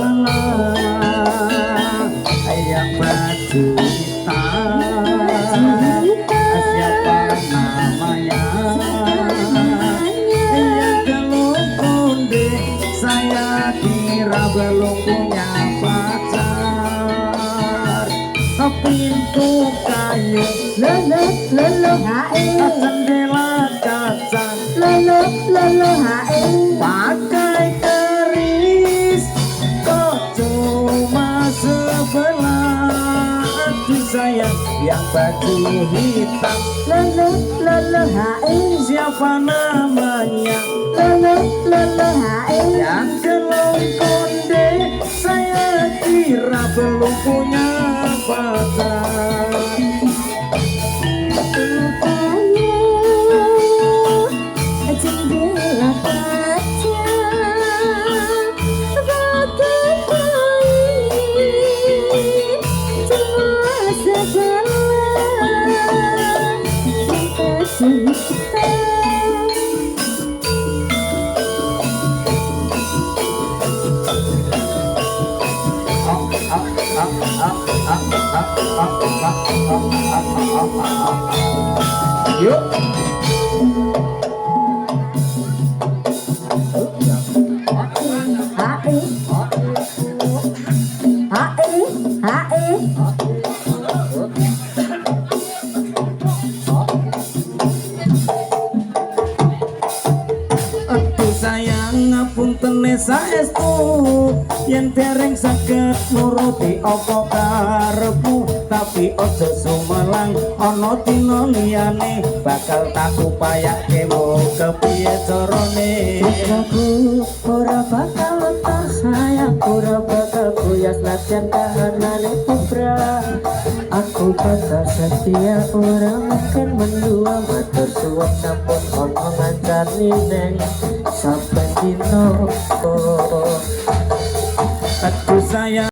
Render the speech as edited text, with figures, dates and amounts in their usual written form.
sebelah yang baju hitam, siapa namanya? Yang gelung konde, saya kira belum punya pacar. Pintu kayu, lolo lolo hae, jendela kaca, lolo lolo hae, pakai keris, kok cuma sebelah. Aduh sayang, yang baju hitam, lolo lolo hae, siapa namanya? lolo lolo hae, Yang gelung konde, saya kira belum punya pacar. jendela kaca bagai kain cuma sebelah cinta cinta. Yuk. Aduh sayang ngapunten saestu yen dereng saged nuruti apa karepmu, tapi aja sumelang ana dina liyane bakal tak upayake mau kepiye carane. Aku ora bakal lepas sayang, ora bakal kuyas latihan kahanane kubra. Aku bakal setia, ora mungkin mendua. Matur suwun sampun ono ngancani neng sampai dino. Aduh sayang